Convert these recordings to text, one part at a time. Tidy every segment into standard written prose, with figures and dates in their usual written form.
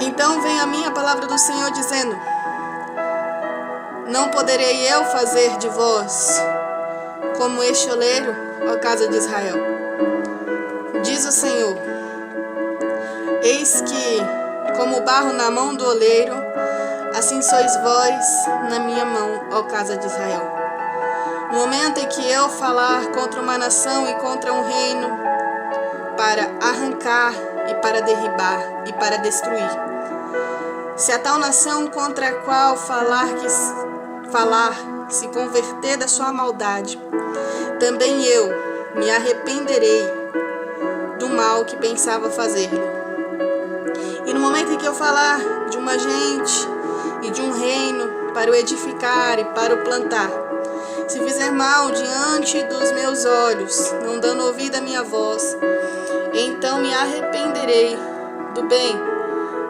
Então vem a mim a palavra do Senhor dizendo: não poderei eu fazer de vós como este oleiro, ó casa de Israel. Diz o Senhor: eis que, como o barro na mão do oleiro, assim sois vós na minha mão, ó casa de Israel. No momento em que eu falar contra uma nação e contra um reino, para arrancar e para derribar e para destruir, se a tal nação contra a qual falar se converter da sua maldade, também eu me arrependerei do mal que pensava fazer-lhe. E no momento em que eu falar de uma gente e de um reino para o edificar e para o plantar, se fizer mal diante dos meus olhos, não dando ouvido à minha voz, então me arrependerei do bem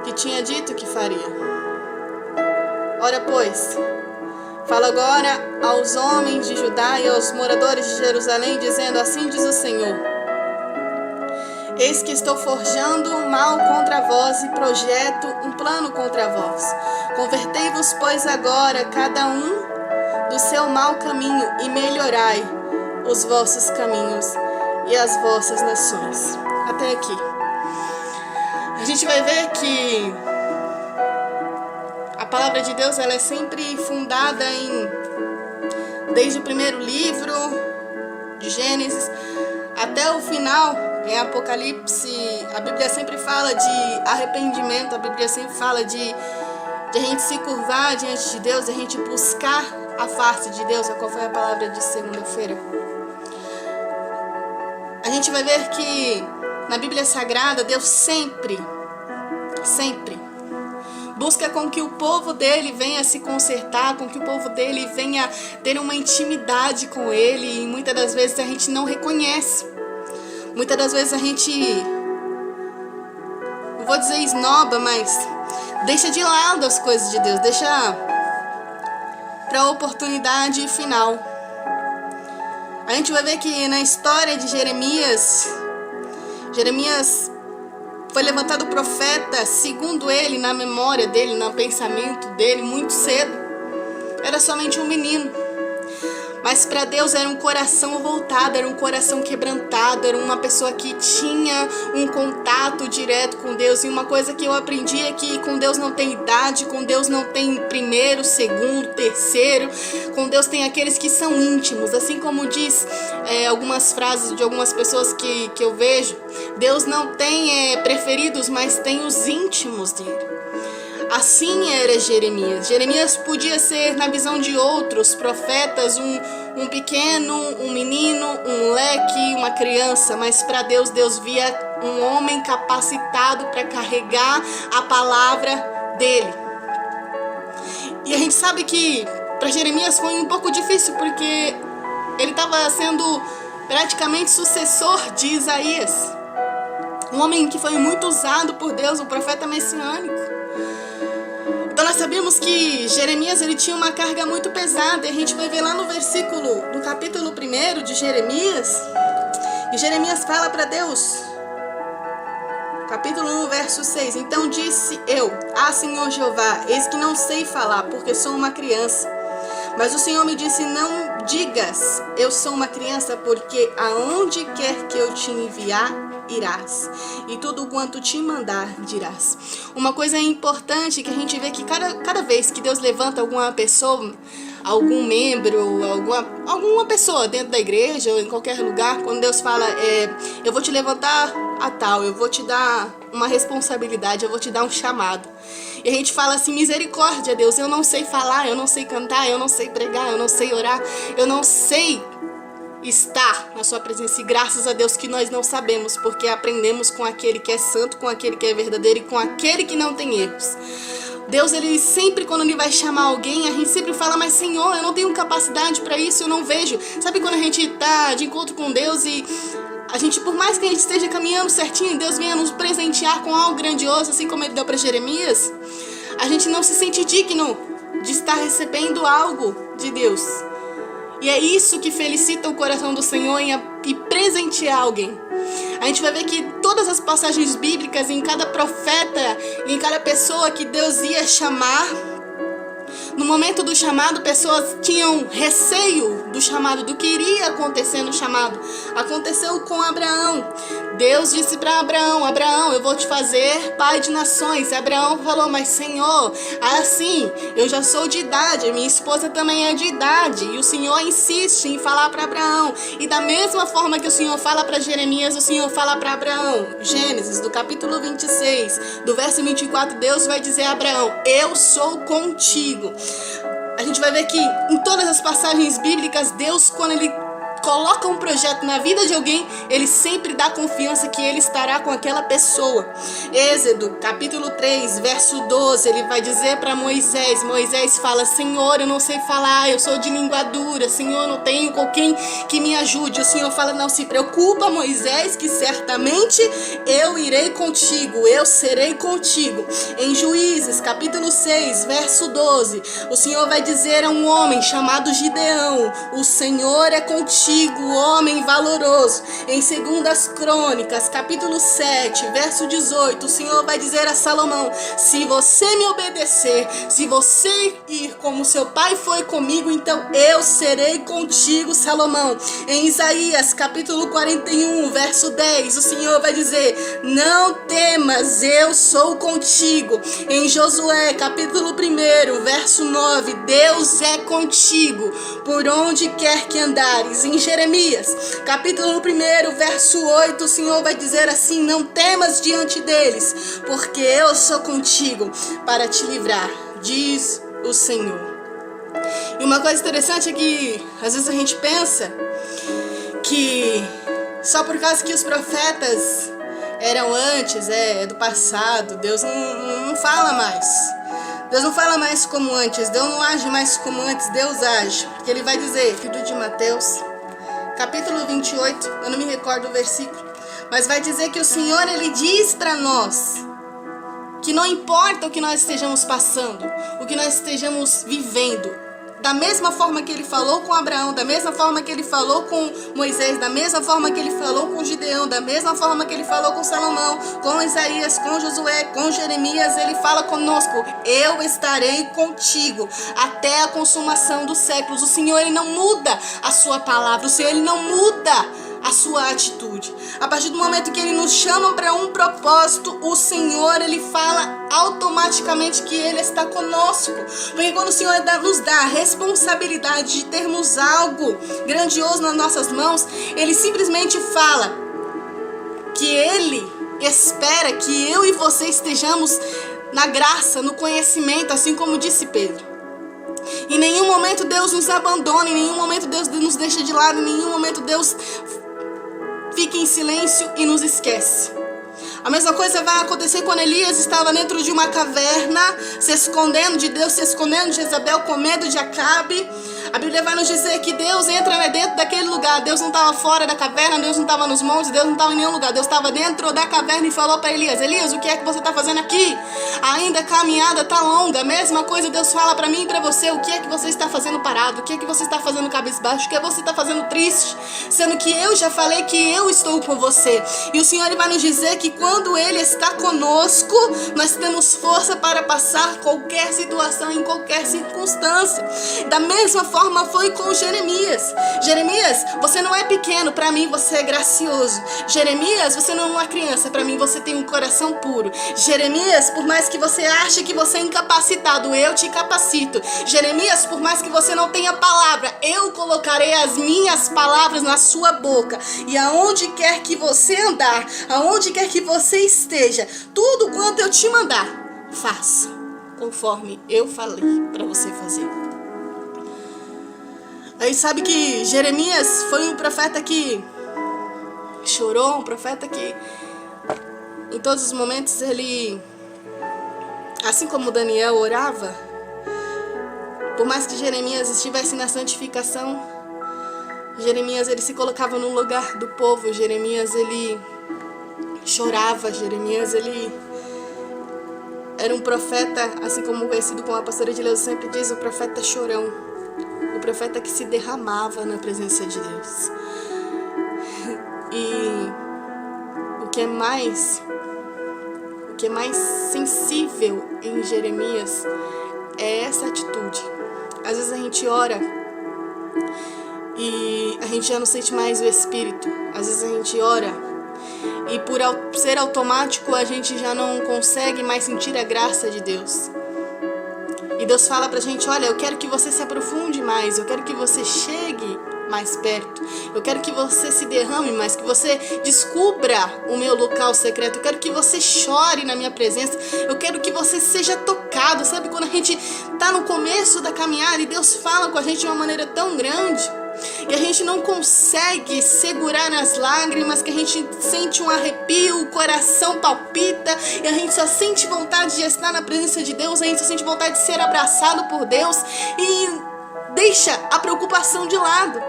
que tinha dito que faria. Ora, pois, fala agora aos homens de Judá e aos moradores de Jerusalém, dizendo: assim diz o Senhor: eis que estou forjando um mal contra vós e projeto um plano contra vós. Convertei-vos, pois, agora, cada um do seu mau caminho, e melhorai os vossos caminhos e as vossas nações. Até aqui. A gente vai ver que a palavra de Deus, ela é sempre fundada desde o primeiro livro de Gênesis até o final, em Apocalipse. A Bíblia sempre fala de arrependimento, a Bíblia sempre fala de a gente se curvar diante de Deus, de a gente buscar a face de Deus, qual foi a palavra de segunda-feira. A gente vai ver que na Bíblia Sagrada, Deus sempre busca com que o povo dele venha se consertar, com que o povo dele venha ter uma intimidade com ele, e muitas das vezes a gente não reconhece. Muitas das vezes a gente, não vou dizer esnoba, mas deixa de lado as coisas de Deus, deixa para a oportunidade final. A gente vai ver que na história de Jeremias foi levantado profeta, segundo ele, na memória dele, no pensamento dele, muito cedo. Era somente um menino. Mas para Deus era um coração voltado, era um coração quebrantado, era uma pessoa que tinha um contato direto com Deus. E uma coisa que eu aprendi é que com Deus não tem idade, com Deus não tem primeiro, segundo, terceiro. Com Deus tem aqueles que são íntimos. Assim como diz algumas frases de algumas pessoas que eu vejo, Deus não tem preferidos, mas tem os íntimos dele. Assim era Jeremias. Jeremias podia ser, na visão de outros profetas, um pequeno, um menino, um moleque, uma criança, mas para Deus, Deus via um homem capacitado para carregar a palavra dele. E a gente sabe que para Jeremias foi um pouco difícil, porque ele estava sendo praticamente sucessor de Isaías, um homem que foi muito usado por Deus, um profeta messiânico. Então nós sabemos que Jeremias, ele tinha uma carga muito pesada, e a gente vai ver lá no versículo do capítulo 1 de Jeremias, e Jeremias fala para Deus, capítulo 1, verso 6, então disse eu: ah, Senhor Jeová, eis que não sei falar, porque sou uma criança. Mas o Senhor me disse: não digas, eu sou uma criança, porque aonde quer que eu te enviar, irás, e tudo quanto te mandar, dirás. Uma coisa importante que a gente vê que cada vez que Deus levanta alguma pessoa, algum membro, alguma pessoa dentro da igreja ou em qualquer lugar, quando Deus fala, eu vou te levantar a tal, eu vou te dar uma responsabilidade, eu vou te dar um chamado. E a gente fala assim: misericórdia, Deus, eu não sei falar, eu não sei cantar, eu não sei pregar, eu não sei orar, eu não sei estar na sua presença. E graças a Deus que nós não sabemos, porque aprendemos com aquele que é santo, com aquele que é verdadeiro e com aquele que não tem erros. Deus, ele sempre, quando ele vai chamar alguém, a gente sempre fala: mas Senhor, eu não tenho capacidade para isso, eu não vejo. Sabe quando a gente tá de encontro com Deus e a gente, por mais que a gente esteja caminhando certinho, Deus venha nos presentear com algo grandioso, assim como ele deu para Jeremias, a gente não se sente digno de estar recebendo algo de Deus. E é isso que felicita o coração do Senhor e presentear alguém. A gente vai ver que todas as passagens bíblicas, em cada profeta, em cada pessoa que Deus ia chamar, no momento do chamado, pessoas tinham receio do chamado, do que iria acontecer no chamado. Aconteceu com Abraão. Deus disse para Abraão: Abraão, eu vou te fazer pai de nações. E Abraão falou: mas Senhor, assim, eu já sou de idade, minha esposa também é de idade. E o Senhor insiste em falar para Abraão. E da mesma forma que o Senhor fala para Jeremias, o Senhor fala para Abraão. Gênesis, do capítulo 26, do verso 24, Deus vai dizer a Abraão: eu sou contigo. A gente vai ver que em todas as passagens bíblicas, Deus, quando Ele coloca um projeto na vida de alguém, Ele sempre dá confiança que Ele estará com aquela pessoa. Êxodo, capítulo 3, verso 12, Ele vai dizer para Moisés, Moisés fala: Senhor, eu não sei falar, eu sou de língua dura, Senhor, eu não tenho com quem que me ajude. O Senhor fala: não se preocupa, Moisés, que certamente eu irei contigo, eu serei contigo. Em Juízes, capítulo 6, verso 12, o Senhor vai dizer a um homem chamado Gideão: o Senhor é contigo, homem valoroso. Em 2 Crônicas, capítulo 7, verso 18, o Senhor vai dizer a Salomão: se você me obedecer, se você ir como seu pai foi comigo, então eu serei contigo, Salomão. Em Isaías, capítulo 41, verso 10, o Senhor vai dizer: não temas, eu sou contigo. Em Josué, capítulo 1, verso 9, Deus é contigo por onde quer que andares. Em Jeremias, capítulo 1, verso 8, o Senhor vai dizer assim: não temas diante deles, porque eu sou contigo para te livrar, diz o Senhor. E uma coisa interessante é que às vezes a gente pensa que só por causa que os profetas eram antes, do passado, Deus não fala mais. Deus não fala mais como antes, Deus não age mais como antes, Deus age. Porque Ele vai dizer, livro de Mateus, capítulo 28, eu não me recordo o versículo, mas vai dizer que o Senhor, Ele diz para nós que não importa o que nós estejamos passando, o que nós estejamos vivendo, da mesma forma que Ele falou com Abraão, da mesma forma que Ele falou com Moisés, da mesma forma que Ele falou com Gideão, da mesma forma que Ele falou com Salomão, com Isaías, com Josué, com Jeremias, Ele fala conosco: eu estarei contigo até a consumação dos séculos. O Senhor, Ele não muda a sua palavra, o Senhor, Ele não muda a sua atitude. A partir do momento que Ele nos chama para um propósito, o Senhor, Ele fala automaticamente que Ele está conosco. Porque quando o Senhor nos dá a responsabilidade de termos algo grandioso nas nossas mãos, Ele simplesmente fala que Ele espera que eu e você estejamos na graça, no conhecimento, assim como disse Pedro. Em nenhum momento Deus nos abandona, em nenhum momento Deus nos deixa de lado, em nenhum momento Deus fica em silêncio e nos esquece. A mesma coisa vai acontecer quando Elias estava dentro de uma caverna, se escondendo de Deus, se escondendo de Jezabel, com medo de Acabe. A Bíblia vai nos dizer que Deus entra dentro daquele lugar. Deus não estava fora da caverna, Deus não estava nos montes, Deus não estava em nenhum lugar. Deus estava dentro da caverna e falou para Elias: Elias, o que é que você está fazendo aqui? Ainda a caminhada está longa. A mesma coisa Deus fala para mim e para você: o que é que você está fazendo parado? O que é que você está fazendo cabisbaixo? O que é que você está fazendo triste? Sendo que eu já falei que eu estou com você. E o Senhor, Ele vai nos dizer que quando Ele está conosco, nós temos força para passar qualquer situação, em qualquer circunstância. Da mesma forma foi com Jeremias. Jeremias, você não é pequeno, para mim você é gracioso. Jeremias, você não é uma criança, para mim você tem um coração puro. Jeremias, por mais que você ache que você é incapacitado, eu te capacito. Jeremias, por mais que você não tenha palavra, eu colocarei as minhas palavras na sua boca. E aonde quer que você andar, aonde quer que você esteja, tudo quanto eu te mandar, faça conforme eu falei para você fazer. Aí sabe que Jeremias foi um profeta que chorou, um profeta que em todos os momentos ele, assim como Daniel orava, por mais que Jeremias estivesse na santificação, Jeremias ele se colocava no lugar do povo, Jeremias ele chorava, Jeremias ele era um profeta, assim como conhecido como a pastora Edileuza sempre diz, o profeta chorão. o profeta que se derramava na presença de Deus. E o que é mais sensível em Jeremias é essa atitude. Às vezes a gente ora e a gente já não sente mais o Espírito. Às vezes a gente ora e por ser automático a gente já não consegue mais sentir a graça de Deus. E Deus fala pra gente, olha, eu quero que você se aprofunde mais, eu quero que você chegue mais perto, eu quero que você se derrame mais, que você descubra o meu local secreto, eu quero que você chore na minha presença, eu quero que você seja tocado. Sabe quando a gente tá no começo da caminhada e Deus fala com a gente de uma maneira tão grande e a gente não consegue segurar as lágrimas, que a gente sente um arrepio, o coração palpita e a gente só sente vontade de estar na presença de Deus, a gente só sente vontade de ser abraçado por Deus e deixa a preocupação de lado.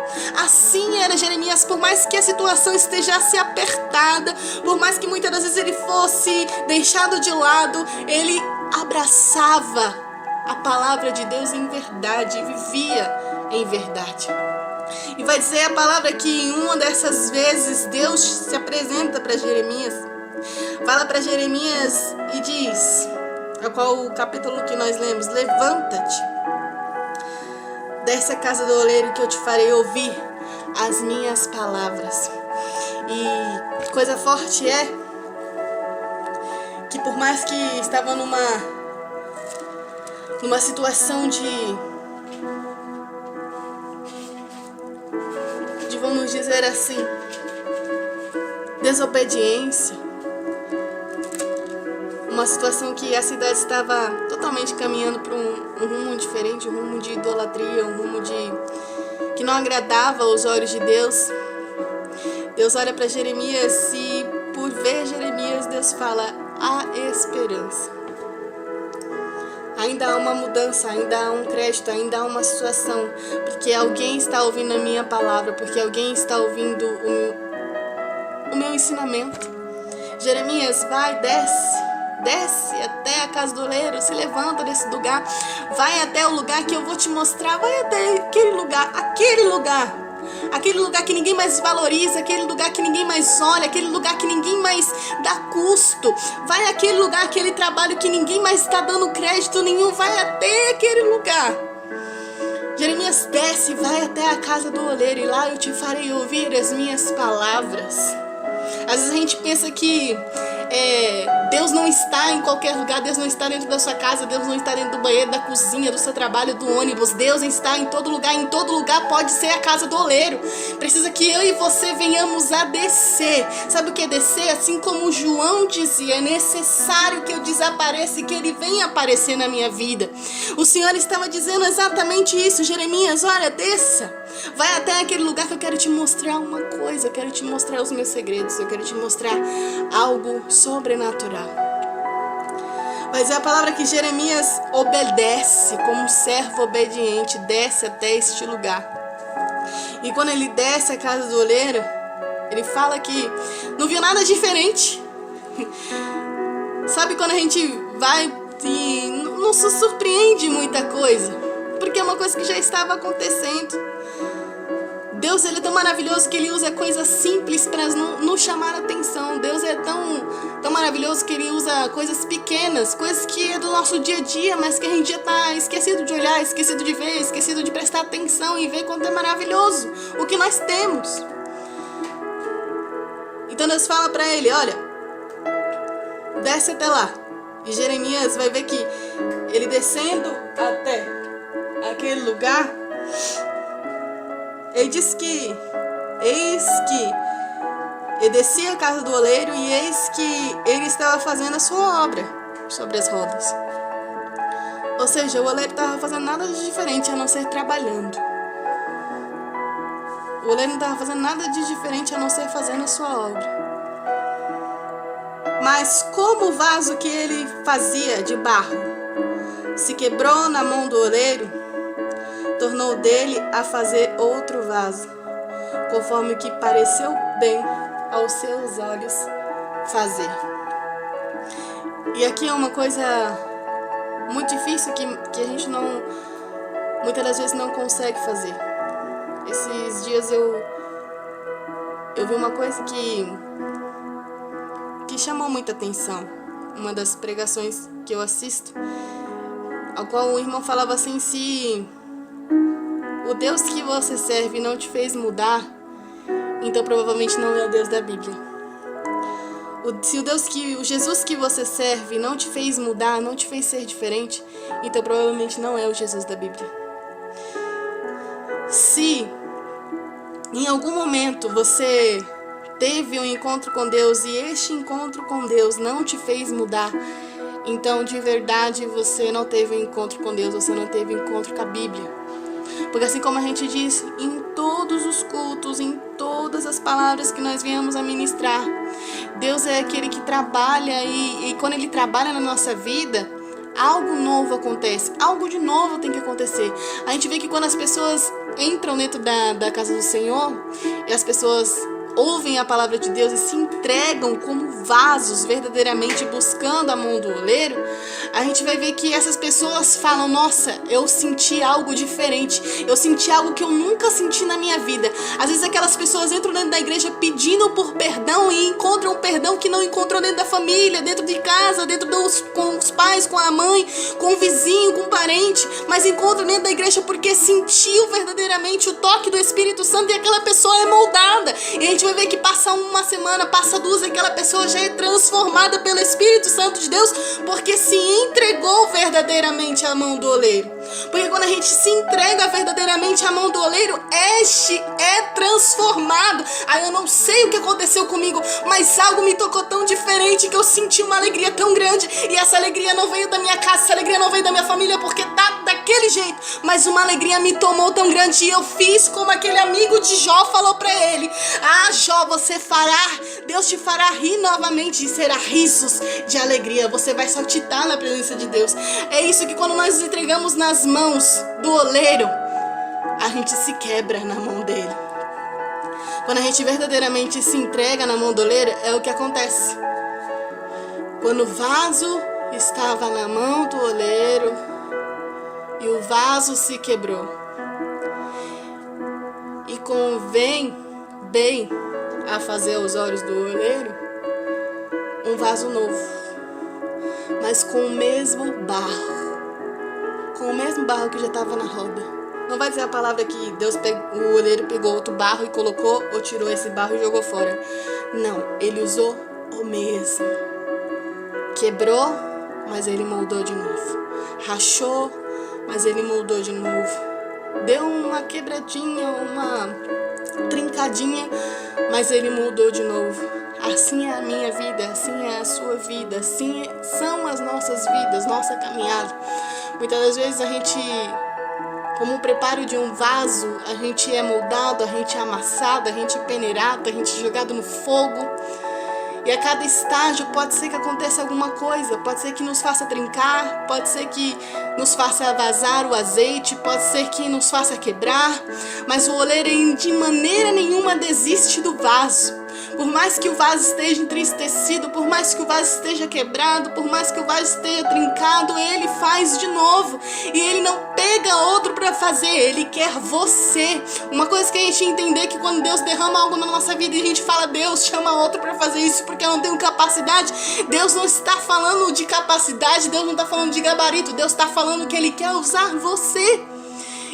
Assim era Jeremias, por mais que a situação estejasse apertada, por mais que muitas das vezes ele fosse deixado de lado, ele abraçava a palavra de Deus em verdade, vivia em verdade. E vai dizer a palavra que em uma dessas vezes Deus se apresenta para Jeremias, fala para Jeremias e diz, é qual o capítulo que nós lemos, levanta-te, desce a casa do oleiro que eu te farei ouvir as minhas palavras. E coisa forte é que por mais que estava numa situação de vamos dizer assim, desobediência, uma situação que a cidade estava totalmente caminhando para um rumo diferente, um rumo de idolatria, um rumo que não agradava aos olhos de Deus. Deus olha para Jeremias e por ver Jeremias, Deus fala, há esperança. Ainda há uma mudança, ainda há um crédito, ainda há uma situação, porque alguém está ouvindo a minha palavra, porque alguém está ouvindo o meu ensinamento. Jeremias, vai, desce até a casa do oleiro, se levanta desse lugar, vai até o lugar que eu vou te mostrar, vai até aquele lugar que ninguém mais valoriza, aquele lugar que ninguém mais olha, aquele lugar que ninguém mais dá custo, vai àquele lugar, aquele trabalho que ninguém mais está dando crédito nenhum, vai até aquele lugar. Jeremias desce, vai até a casa do oleiro e lá eu te farei ouvir as minhas palavras. Às vezes a gente pensa que Deus não está em qualquer lugar, Deus não está dentro da sua casa, Deus não está dentro do banheiro, da cozinha, do seu trabalho, do ônibus. Deus está em todo lugar pode ser a casa do oleiro. Precisa que eu e você venhamos a descer. Sabe o que é descer? Assim como João dizia, é necessário que eu desapareça e que ele venha aparecer na minha vida. O Senhor estava dizendo exatamente isso. Jeremias, olha, desça, vai até aquele lugar que eu quero te mostrar uma coisa, eu quero te mostrar os meus segredos, eu quero te mostrar algo sobrenatural. Mas é a palavra que Jeremias obedece, como um servo obediente, desce até este lugar. E quando ele desce a casa do oleiro, ele fala que não viu nada diferente. Sabe quando a gente vai e não se surpreende muita coisa, porque é uma coisa que já estava acontecendo. Deus, ele é tão maravilhoso que ele usa coisas simples para nos chamar a atenção. Deus é tão maravilhoso que ele usa coisas pequenas, coisas que é do nosso dia a dia, mas que a gente já está esquecido de olhar, esquecido de ver, esquecido de prestar atenção e ver quanto é maravilhoso o que nós temos. Então Deus fala para ele, olha, desce até lá. E Jeremias vai ver que ele descendo até aquele lugar, ele diz que, eis que, ele descia a casa do oleiro e eis que ele estava fazendo a sua obra sobre as rodas. Ou seja, o oleiro estava fazendo nada de diferente a não ser trabalhando. O oleiro não estava fazendo nada de diferente a não ser fazendo a sua obra. Mas como o vaso que ele fazia de barro se quebrou na mão do oleiro, tornou dele a fazer outro vaso, conforme o que pareceu bem aos seus olhos fazer. E aqui é uma coisa muito difícil que a gente muitas das vezes não consegue fazer. Esses dias eu vi uma coisa que chamou muita atenção. Uma das pregações que eu assisto, ao qual o irmão falava assim: se o Deus que você serve não te fez mudar, então provavelmente não é o Deus da Bíblia. Se o Jesus que você serve não te fez mudar, não te fez ser diferente, então provavelmente não é o Jesus da Bíblia. Se em algum momento você teve um encontro com Deus e este encontro com Deus não te fez mudar, então de verdade você não teve um encontro com Deus, você não teve um encontro com a Bíblia. Porque assim como a gente diz em todos os cultos, em todas as palavras que nós viemos a ministrar, Deus é aquele que trabalha e quando Ele trabalha na nossa vida, algo novo acontece, algo de novo tem que acontecer. A gente vê que quando as pessoas entram dentro da casa do Senhor e as pessoas ouvem a palavra de Deus e se entregam como vasos verdadeiramente buscando a mão do oleiro, a gente vai ver que essas pessoas falam: nossa, eu senti algo diferente, eu senti algo que eu nunca senti na minha vida. Às vezes aquelas pessoas entram dentro da igreja pedindo por perdão e encontram um perdão que não encontrou dentro da família, dentro de casa, com os pais, com a mãe, com o vizinho, com o parente, mas encontram dentro da igreja porque sentiu verdadeiramente o toque do Espírito Santo e aquela pessoa é moldada. E a gente vai ver que passa uma semana, passa duas, aquela pessoa já é transformada pelo Espírito Santo de Deus, porque se entregou verdadeiramente à mão do oleiro. Porque quando a gente se entrega verdadeiramente à mão do oleiro, este é transformado. Aí eu não sei o que aconteceu comigo, mas algo me tocou tão diferente que eu senti uma alegria tão grande. E essa alegria não veio da minha casa, essa alegria não veio da minha família, porque tá daquele jeito. Mas uma alegria me tomou tão grande e eu fiz como aquele amigo de Jó falou pra ele: ah, Jó, Deus te fará rir novamente e será risos de alegria. Você vai saltitar na presença de Deus. É isso que quando nós nos entregamos nas mãos do oleiro, a gente se quebra na mão dele. Quando a gente verdadeiramente se entrega na mão do oleiro, é o que acontece. Quando o vaso estava na mão do oleiro e o vaso se quebrou, e convém bem a fazer aos olhos do oleiro um vaso novo, mas com o mesmo barro, que já estava na roda. Não vai dizer a palavra que o oleiro pegou outro barro e colocou, ou tirou esse barro e jogou fora. Não, ele usou o mesmo. Quebrou, mas ele moldou de novo. Rachou, mas ele moldou de novo. Deu uma quebradinha, uma trincadinha, mas ele moldou de novo. Assim é a minha vida, assim é a sua vida, assim são as nossas vidas, nossa caminhada. Muitas das vezes a gente, como o preparo de um vaso, a gente é moldado, a gente é amassado, a gente é peneirado, a gente é jogado no fogo. E a cada estágio pode ser que aconteça alguma coisa, pode ser que nos faça trincar, pode ser que nos faça vazar o azeite, pode ser que nos faça quebrar, mas o oleiro de maneira nenhuma desiste do vaso. Por mais que o vaso esteja entristecido, por mais que o vaso esteja quebrado, por mais que o vaso esteja trincado, ele faz de novo. E ele não pega outro para fazer, ele quer você. Uma coisa que a gente entender é que quando Deus derrama algo na nossa vida e a gente fala: Deus, chama outro para fazer isso porque eu não tenho capacidade, Deus não está falando de capacidade, Deus não está falando de gabarito, Deus está falando que Ele quer usar você.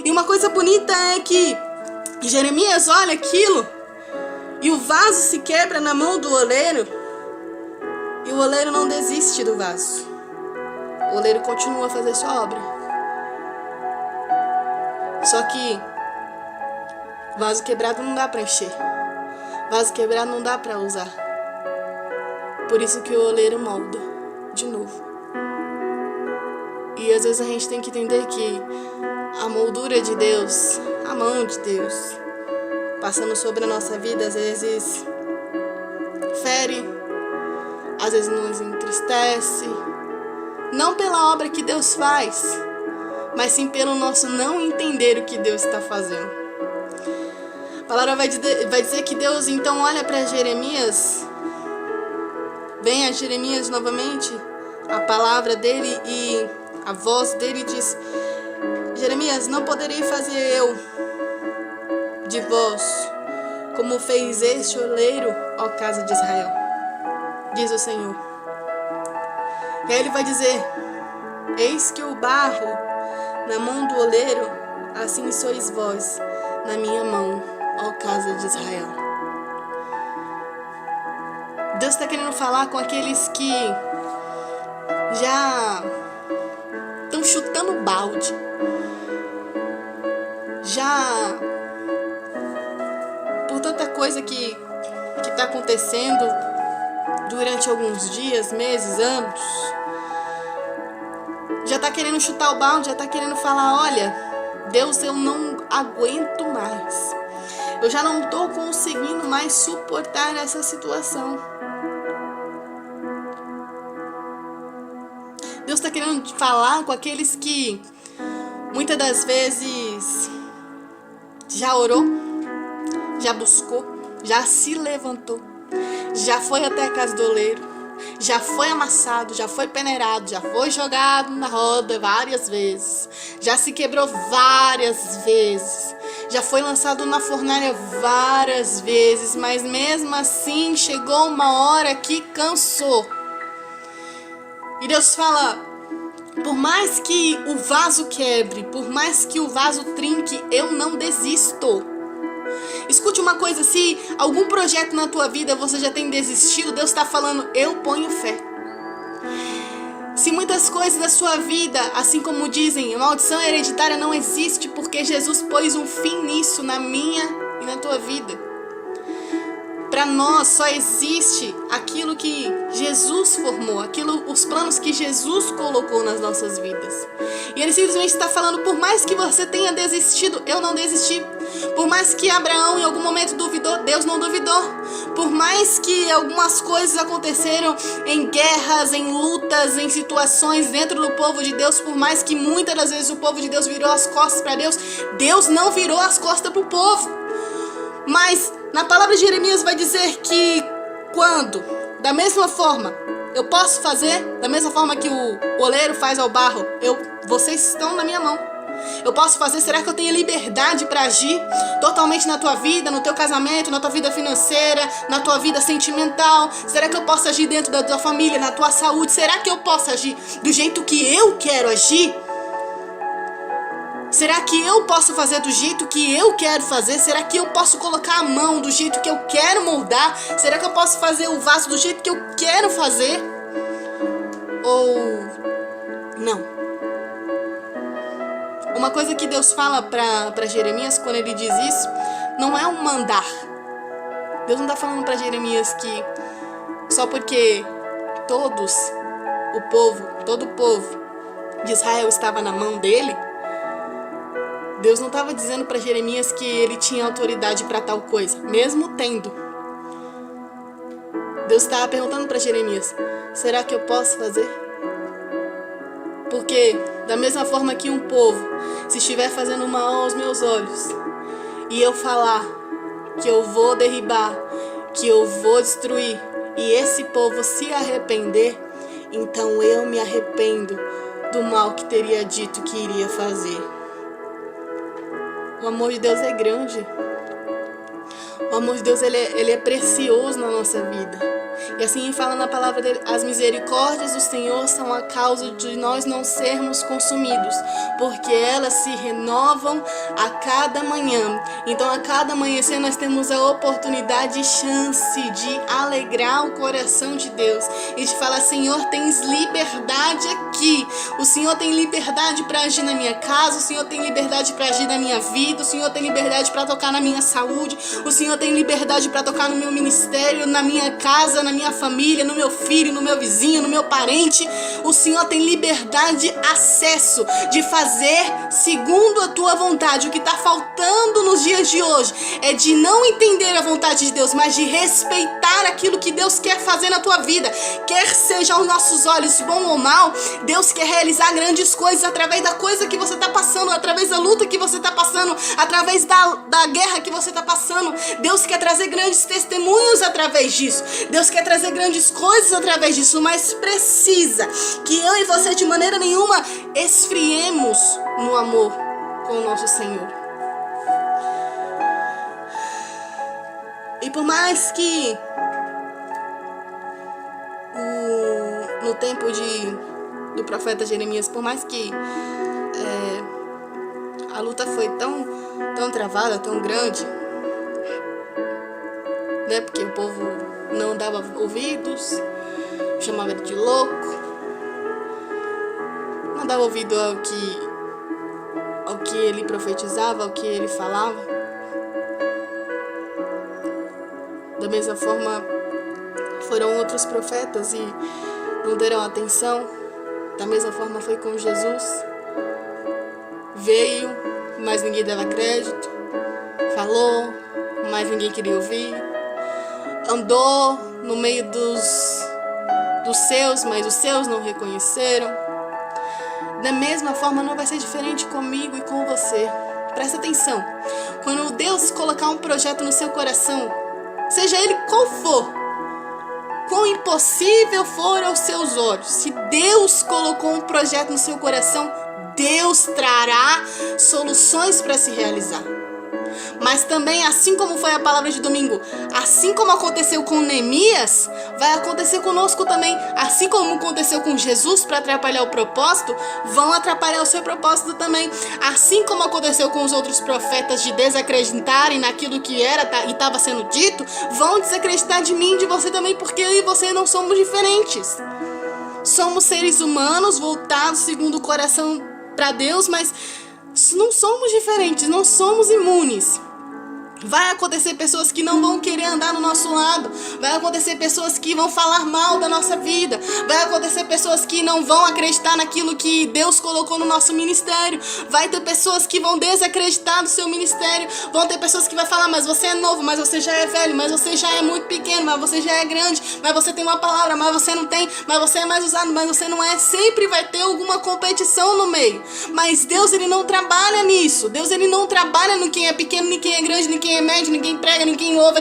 E uma coisa bonita é que Jeremias olha aquilo e o vaso se quebra na mão do oleiro e o oleiro não desiste do vaso. O oleiro continua a fazer sua obra. Só que vaso quebrado não dá para encher. Vaso quebrado não dá para usar. Por isso que o oleiro molda de novo. E às vezes a gente tem que entender que a moldura de Deus, a mão de Deus, passando sobre a nossa vida, às vezes fere, às vezes nos entristece, não pela obra que Deus faz, mas sim pelo nosso não entender o que Deus está fazendo. A palavra vai dizer que Deus então olha para Jeremias, vem a Jeremias novamente, a palavra dele e a voz dele diz: Jeremias, não poderei fazer eu de vós como fez este oleiro, ó casa de Israel, diz o Senhor. E aí ele vai dizer: eis que o barro na mão do oleiro, assim sois vós na minha mão, ó casa de Israel. Deus está querendo falar com aqueles que já estão chutando balde, já por tanta coisa que está acontecendo durante alguns dias, meses, anos, já está querendo chutar o balde, já está querendo falar: olha, Deus, eu não aguento mais, eu já não estou conseguindo mais suportar essa situação. Deus está querendo falar com aqueles que muitas das vezes já orou, já buscou, já se levantou, já foi até a casa do oleiro, já foi amassado, já foi peneirado, já foi jogado na roda várias vezes, já se quebrou várias vezes, já foi lançado na fornalha várias vezes, mas mesmo assim chegou uma hora que cansou. E Deus fala: por mais que o vaso quebre, por mais que o vaso trinque, eu não desisto. Escute uma coisa: se algum projeto na tua vida você já tem desistido, Deus está falando: eu ponho fé. Se muitas coisas da sua vida, assim como dizem, a maldição hereditária não existe, porque Jesus pôs um fim nisso, na minha e na tua vida. Para nós só existe aquilo que Jesus formou, os planos que Jesus colocou nas nossas vidas. E ele simplesmente está falando: por mais que você tenha desistido, eu não desisti. Por mais que Abraão em algum momento duvidou, Deus não duvidou. Por mais que algumas coisas aconteceram em guerras, em lutas, em situações dentro do povo de Deus, por mais que muitas das vezes o povo de Deus virou as costas para Deus, Deus não virou as costas para o povo. Mas na palavra de Jeremias vai dizer que quando, da mesma forma, eu posso fazer, da mesma forma que o oleiro faz ao barro, vocês estão na minha mão. Eu posso fazer. Será que eu tenho liberdade para agir totalmente na tua vida, no teu casamento, na tua vida financeira, na tua vida sentimental? Será que eu posso agir dentro da tua família, na tua saúde? Será que eu posso agir do jeito que eu quero agir? Será que eu posso fazer do jeito que eu quero fazer? Será que eu posso colocar a mão do jeito que eu quero moldar? Será que eu posso fazer o vaso do jeito que eu quero fazer? Ou não? Uma coisa que Deus fala para Jeremias quando ele diz isso, não é um mandar. Deus não está falando para Jeremias que só porque todo o povo de Israel estava na mão dele, Deus não estava dizendo para Jeremias que ele tinha autoridade para tal coisa, mesmo tendo. Deus estava perguntando para Jeremias: será que eu posso fazer? Porque da mesma forma que um povo, se estiver fazendo mal aos meus olhos, e eu falar que eu vou derribar, que eu vou destruir, e esse povo se arrepender, então eu me arrependo do mal que teria dito que iria fazer. O amor de Deus é grande. O amor de Deus ele é precioso na nossa vida. E assim fala na palavra dele: as misericórdias do Senhor são a causa de nós não sermos consumidos, porque elas se renovam a cada manhã. Então a cada amanhecer nós temos a oportunidade e chance de alegrar o coração de Deus e de falar: Senhor, tens liberdade aqui. O Senhor tem liberdade para agir na minha casa, o Senhor tem liberdade para agir na minha vida, o Senhor tem liberdade para tocar na minha saúde, o Senhor tem liberdade para tocar no meu ministério, na minha casa, na minha família, no meu filho, no meu vizinho, no meu parente. O Senhor tem liberdade, acesso de fazer segundo a tua vontade. O que está faltando nos dias de hoje é de não entender a vontade de Deus, mas de respeitar aquilo que Deus quer fazer na tua vida. Quer seja aos nossos olhos bom ou mal, Deus quer realizar grandes coisas através da coisa que você está passando, através da luta que você está passando, através da guerra que você está passando. Deus quer trazer grandes testemunhos através disso. Deus quer trazer grandes coisas através disso, mas precisa que eu e você de maneira nenhuma esfriemos no amor. com o nosso Senhor. E por mais que no tempo do profeta Jeremias, por mais que a luta foi tão travada, tão grande, né? Porque o povo não dava ouvidos, chamava ele de louco, não dava ouvido ao que ele profetizava, ao que ele falava. Da mesma forma, foram outros profetas e não deram atenção. Da mesma forma foi com Jesus. Veio, mas ninguém dava crédito. Falou, mas ninguém queria ouvir. Andou no meio dos seus, mas os seus não reconheceram. Da mesma forma não vai ser diferente comigo e com você. Presta atenção. Quando Deus colocar um projeto no seu coração, seja ele qual for, quão impossível for aos seus olhos, se Deus colocou um projeto no seu coração, Deus trará soluções para se realizar. Mas também, assim como foi a palavra de domingo, assim como aconteceu com Neemias, vai acontecer conosco também. Assim como aconteceu com Jesus para atrapalhar o propósito, vão atrapalhar o seu propósito também. Assim como aconteceu com os outros profetas de desacreditarem naquilo que era e estava sendo dito, vão desacreditar de mim e de você também, porque eu e você não somos diferentes. Somos seres humanos voltados segundo o coração para Deus, mas não somos diferentes, não somos imunes. Vai acontecer pessoas que não vão querer andar do nosso lado. Vai acontecer pessoas que vão falar mal da nossa vida. Vai acontecer pessoas que não vão acreditar naquilo que Deus colocou no nosso ministério. Vai ter pessoas que vão desacreditar do seu ministério. Vão ter pessoas que vão falar, mas você é novo, mas você já é velho, mas você já é muito pequeno, mas você já é grande, mas você tem uma palavra, mas você não tem, mas você é mais usado, mas você não é. Sempre vai ter alguma competição no meio. Mas Deus, ele não trabalha nisso. Deus, ele não trabalha no quem é pequeno, nem quem é grande, nem quem é médio, ninguém prega, ninguém louva,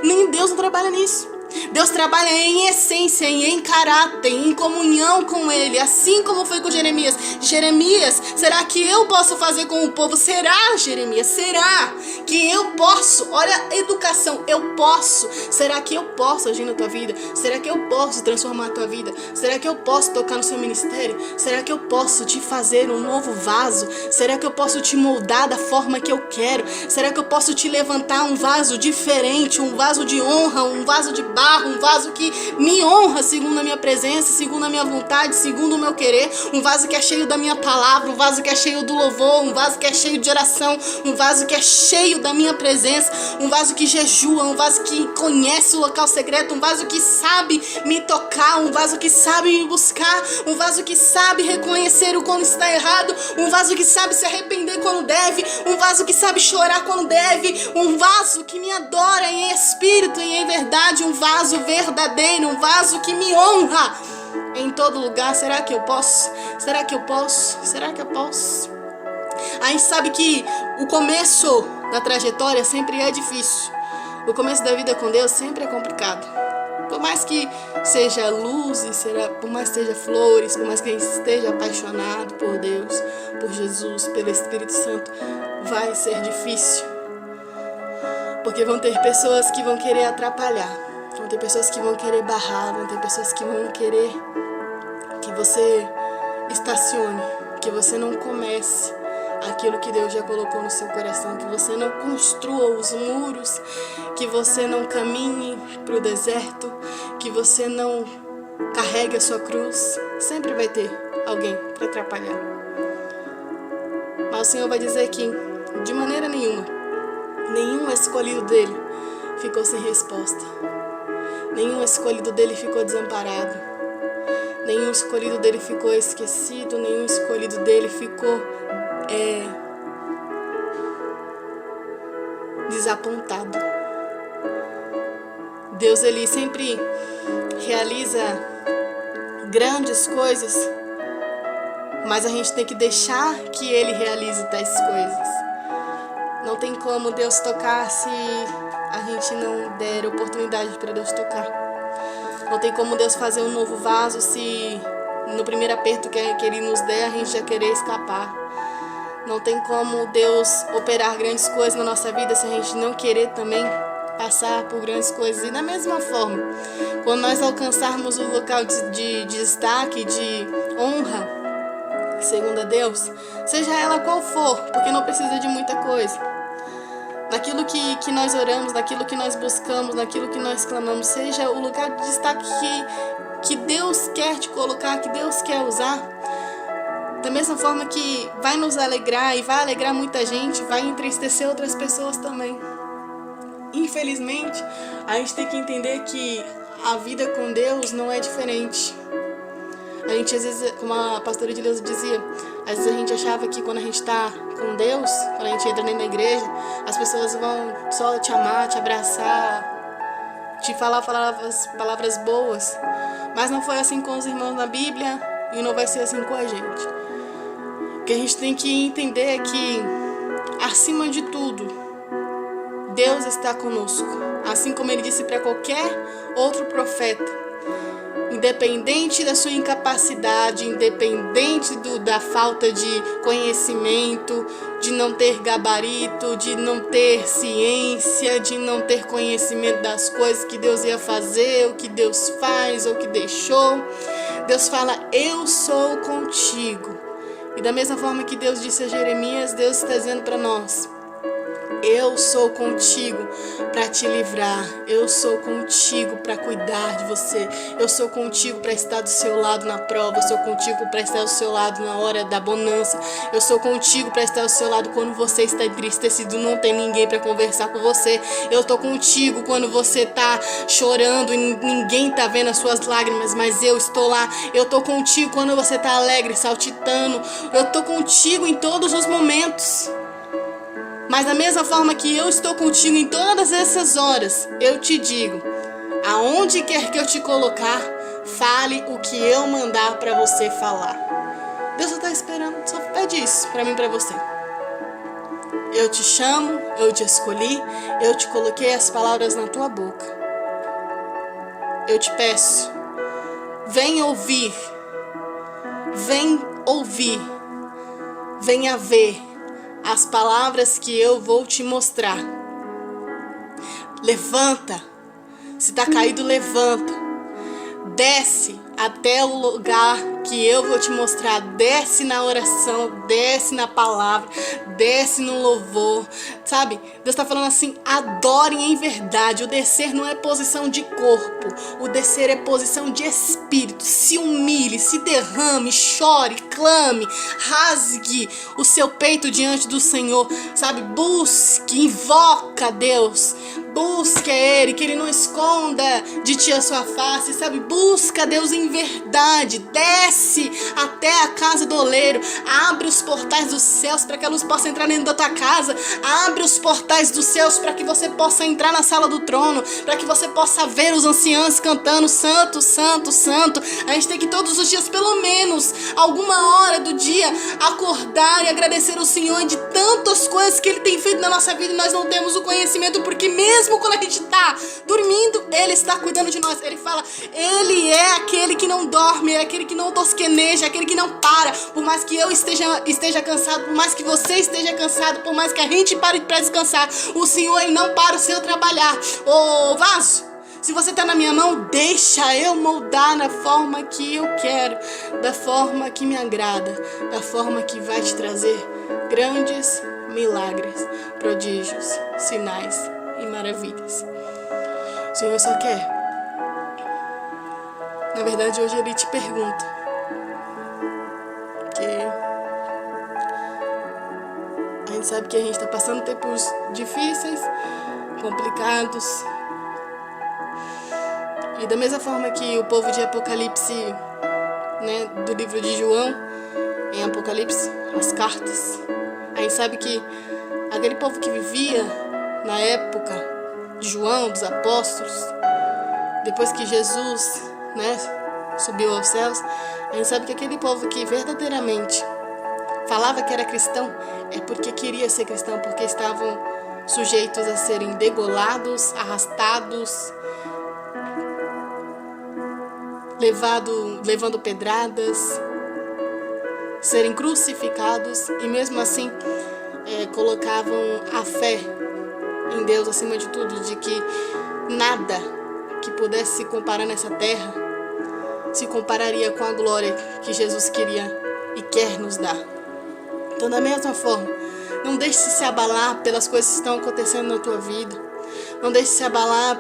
nem Deus não trabalha nisso. Deus trabalha em essência, em caráter, em comunhão com Ele, assim como foi com Jeremias. Jeremias, será que eu posso fazer com o povo? Será, Jeremias? Será que eu posso? Olha a educação, eu posso. Será que eu posso agir na tua vida? Será que eu posso transformar a tua vida? Será que eu posso tocar no seu ministério? Será que eu posso te fazer um novo vaso? Será que eu posso te moldar da forma que eu quero? Será que eu posso te levantar um vaso diferente, um vaso de honra, um vaso de barro, um vaso que me honra segundo a minha presença, segundo a minha vontade, segundo o meu querer, um vaso que é cheio da minha palavra, um vaso que é cheio do louvor, um vaso que é cheio de oração, um vaso que é cheio da minha presença, um vaso que jejua, um vaso que conhece o local secreto, um vaso que sabe me tocar, um vaso que sabe me buscar, um vaso que sabe reconhecer o quando está errado, um vaso que sabe se arrepender quando deve, um vaso que sabe chorar quando deve, um vaso que me adora em espírito e em verdade, um vaso verdadeiro, um vaso que me honra em todo lugar. Será que eu posso? Será que eu posso? Será que eu posso? A gente sabe que o começo da trajetória sempre é difícil. O começo da vida com Deus sempre é complicado. Por mais que seja luzes, por mais que seja flores, por mais que a gente esteja apaixonado por Deus, por Jesus, pelo Espírito Santo, vai ser difícil. Porque vão ter pessoas que vão querer atrapalhar. Vão ter pessoas que vão querer barrar, vão ter pessoas que vão querer que você estacione, que você não comece aquilo que Deus já colocou no seu coração, que você não construa os muros, que você não caminhe para o deserto, que você não carregue a sua cruz. Sempre vai ter alguém para atrapalhar. Mas o Senhor vai dizer que, de maneira nenhuma, nenhum escolhido dele ficou sem resposta. Nenhum escolhido dele ficou desamparado. Nenhum escolhido dele ficou esquecido. Nenhum escolhido dele ficou desapontado. Deus, ele sempre realiza grandes coisas, mas a gente tem que deixar que ele realize tais coisas. Não tem como Deus tocar se a gente não der oportunidade para Deus tocar. Não tem como Deus fazer um novo vaso se no primeiro aperto que Ele nos der a gente já querer escapar. Não tem como Deus operar grandes coisas na nossa vida se a gente não querer também passar por grandes coisas. E da mesma forma, quando nós alcançarmos o local de destaque, de honra, segundo a Deus, seja ela qual for, porque não precisa de muita coisa. Naquilo que nós oramos, naquilo que nós buscamos, naquilo que nós clamamos, seja o lugar de destaque que Deus quer te colocar, que Deus quer usar. Da mesma forma que vai nos alegrar e vai alegrar muita gente, vai entristecer outras pessoas também. Infelizmente, a gente tem que entender que a vida com Deus não é diferente. A gente, às vezes, como a pastora Edileuza dizia, às vezes a gente achava que quando a gente está com Deus, quando a gente entra dentro da igreja, as pessoas vão só te amar, te abraçar, te falar palavras boas. Mas não foi assim com os irmãos na Bíblia e não vai ser assim com a gente. O que a gente tem que entender é que, acima de tudo, Deus está conosco. Assim como Ele disse para qualquer outro profeta. Independente da sua incapacidade, independente da falta de conhecimento, de não ter gabarito, de não ter ciência, de não ter conhecimento das coisas que Deus ia fazer, o que Deus faz, ou o que deixou, Deus fala, eu sou contigo. E da mesma forma que Deus disse a Jeremias, Deus está dizendo para nós, eu sou contigo para te livrar. Eu sou contigo para cuidar de você. Eu sou contigo para estar do seu lado na prova. Eu sou contigo para estar do seu lado na hora da bonança. Eu sou contigo para estar do seu lado quando você está entristecido, não tem ninguém para conversar com você. Eu estou contigo quando você está chorando e ninguém está vendo as suas lágrimas, mas eu estou lá. Eu estou contigo quando você está alegre, saltitando. Eu estou contigo em todos os momentos. Mas da mesma forma que eu estou contigo em todas essas horas, eu te digo, aonde quer que eu te colocar, fale o que eu mandar para você falar. Deus só está esperando, só pede isso para mim e para você. Eu te chamo, eu te escolhi, eu te coloquei as palavras na tua boca. Eu te peço, vem ouvir, venha ver as palavras que eu vou te mostrar. Levanta. Se está caído, levanta. Desce até o lugar que eu vou te mostrar. Desce na oração, desce na palavra, desce no louvor. Sabe? Deus está falando assim, adorem em verdade. O descer não é posição de corpo. O descer é posição de espírito. Se humilhe, se derrame, chore, clame, rasgue o seu peito diante do Senhor. Sabe? Busque, invoca Deus. Busque a Ele, que Ele não esconda de ti a sua face, sabe? Busca Deus em verdade. Desce até a casa do oleiro. Abre os portais dos céus para que a luz possa entrar dentro da tua casa. Abre os portais dos céus para que você possa entrar na sala do trono. Para que você possa ver os anciãos cantando Santo, Santo, Santo. A gente tem que todos os dias, pelo menos alguma hora do dia, acordar e agradecer ao Senhor de tantas coisas que Ele tem feito na nossa vida e nós não temos o conhecimento, porque mesmo quando a gente está dormindo, Ele está cuidando de nós. Ele fala, Ele é aquele que não dorme, é aquele que não tosqueneja, é aquele que não para. Por mais que eu esteja cansado, por mais que você esteja cansado, por mais que a gente pare para descansar, o Senhor, Ele não para o seu trabalhar. Ô vaso, se você está na minha mão, deixa eu moldar na forma que eu quero, da forma que me agrada, da forma que vai te trazer grandes milagres, prodígios, sinais e maravilhas. O Senhor só quer. Na verdade, hoje Ele te pergunta. Porque a gente sabe que a gente está passando tempos difíceis, complicados. E da mesma forma que o povo de Apocalipse, né, do livro de João, em Apocalipse, as cartas, a gente sabe que aquele povo que vivia na época de João, dos apóstolos, depois que Jesus, né, subiu aos céus, a gente sabe que aquele povo que verdadeiramente falava que era cristão é porque queria ser cristão, porque estavam sujeitos a serem degolados, arrastados, levando pedradas, serem crucificados e mesmo assim colocavam a fé em Deus acima de tudo, de que nada que pudesse se comparar nessa terra se compararia com a glória que Jesus queria e quer nos dar. Então, da mesma forma, não deixe se abalar pelas coisas que estão acontecendo na tua vida. Não deixe se abalar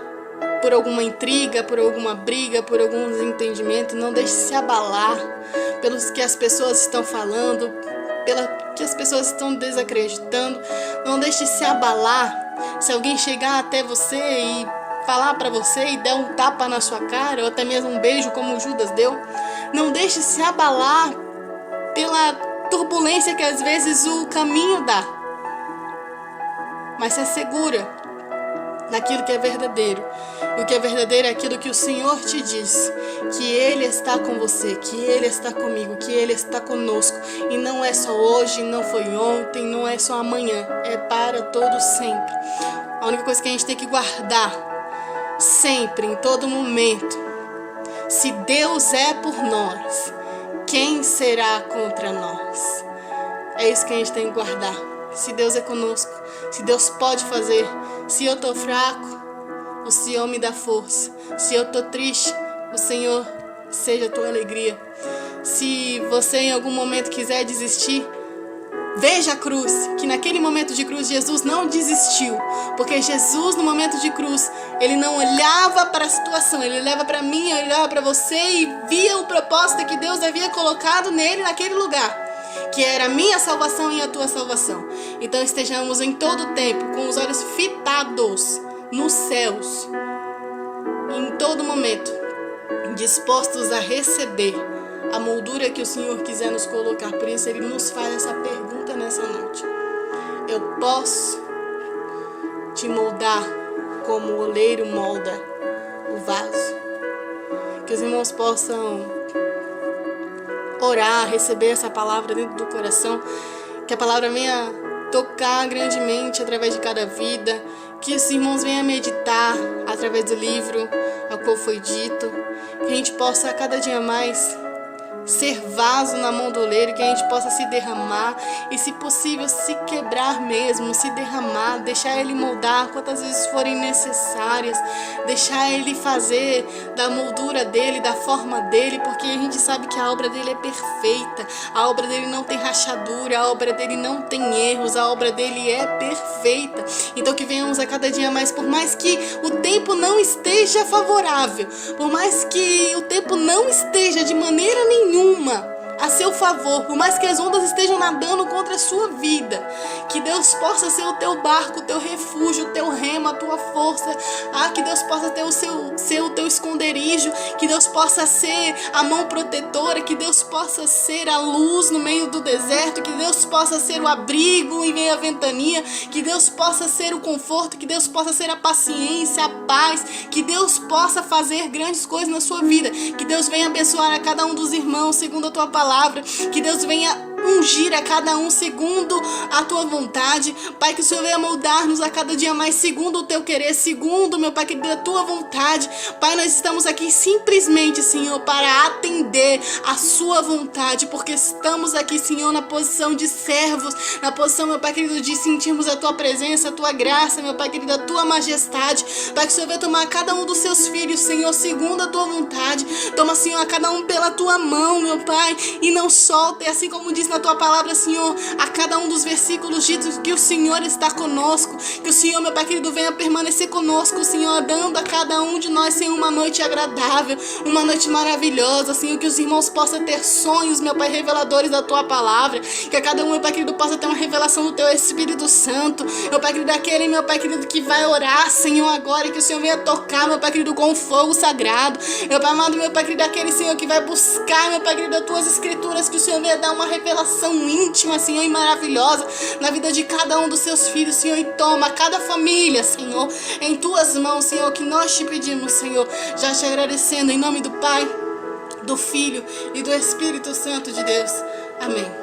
por alguma intriga, por alguma briga, por algum desentendimento. Não deixe se abalar pelos que as pessoas estão falando, pelo que as pessoas estão desacreditando. Não deixe se abalar se alguém chegar até você e falar para você e der um tapa na sua cara, ou até mesmo um beijo como Judas deu. Não deixe se abalar pela turbulência que às vezes o caminho dá, mas se assegura naquilo que é verdadeiro. E o que é verdadeiro é aquilo que o Senhor te diz, que Ele está com você, que Ele está comigo, que Ele está conosco. E não é só hoje, não foi ontem, não é só amanhã, é para todo sempre. A única coisa que a gente tem que guardar sempre, em todo momento: se Deus é por nós, quem será contra nós? É isso que a gente tem que guardar. Se Deus é conosco, se Deus pode fazer, se eu tô fraco, o Senhor me dá força. Se eu tô triste, o Senhor seja a tua alegria. Se você em algum momento quiser desistir, veja a cruz, que naquele momento de cruz Jesus não desistiu, porque Jesus no momento de cruz, Ele não olhava para a situação, Ele olhava para mim, Ele olhava para você e via o propósito que Deus havia colocado nele naquele lugar, que era a minha salvação e a tua salvação. Então estejamos em todo o tempo com os olhos fitados nos céus, em todo momento dispostos a receber a moldura que o Senhor quiser nos colocar. Por isso Ele nos faz essa pergunta nessa noite: eu posso te moldar como o oleiro molda o vaso? Que os irmãos possam orar, receber essa palavra dentro do coração, que a palavra venha tocar grandemente através de cada vida, que os irmãos venham meditar através do livro ao qual foi dito, que a gente possa a cada dia mais ser vaso na mão do oleiro, que a gente possa se derramar e, se possível, se quebrar mesmo, se derramar, deixar Ele moldar quantas vezes forem necessárias, deixar Ele fazer da moldura dEle, da forma dEle, porque a gente sabe que a obra dEle é perfeita, a obra dEle não tem rachadura, a obra dEle não tem erros, a obra dEle é perfeita. Então que venhamos a cada dia mais, por mais que o tempo não esteja favorável, por mais que o tempo não esteja de maneira nenhuma a seu favor, por mais que as ondas estejam nadando contra a sua vida, que Deus possa ser o teu barco, o teu refúgio, o teu remo, a tua força, que Deus possa ter ser o teu esconderijo, que Deus possa ser a mão protetora, que Deus possa ser a luz no meio do deserto, que Deus possa ser o abrigo em meio à ventania, que Deus possa ser o conforto, que Deus possa ser a paciência, a paz, que Deus possa fazer grandes coisas na sua vida, que Deus venha abençoar a cada um dos irmãos segundo a tua palavra, que Deus venha ungir a cada um segundo a tua vontade. Pai, que o Senhor venha moldar-nos a cada dia mais segundo o teu querer, segundo, meu Pai, querido, a tua vontade. Pai, nós estamos aqui simplesmente, Senhor, para atender a sua vontade, porque estamos aqui, Senhor, na posição de servos, na posição, meu Pai, querido, de sentirmos a tua presença, a tua graça, meu Pai, querido, a tua majestade. Pai, que o Senhor venha tomar cada um dos seus filhos, Senhor, segundo a tua vontade. Toma, Senhor, a cada um pela tua mão, meu Pai, e não solta, assim como diz na tua palavra, Senhor, a cada um dos versículos ditos que o Senhor está conosco, que o Senhor, meu Pai querido, venha permanecer conosco, Senhor, dando a cada um de nós, Senhor, uma noite agradável, uma noite maravilhosa, Senhor, que os irmãos possam ter sonhos, meu Pai, reveladores da tua palavra, que a cada um, meu Pai querido, possa ter uma revelação do teu Espírito Santo, meu Pai querido, aquele, meu Pai querido, que vai orar, Senhor, agora, e que o Senhor venha tocar, meu Pai querido, com o fogo sagrado, meu Pai amado, meu Pai querido, aquele, Senhor, que vai buscar, meu Pai querido, as tuas escrituras, que o Senhor venha dar uma revelação íntima, Senhor, e maravilhosa na vida de cada um dos seus filhos, Senhor, e toma cada família, Senhor, em tuas mãos, Senhor, que nós te pedimos, Senhor, já te agradecendo em nome do Pai, do Filho e do Espírito Santo de Deus. Amém.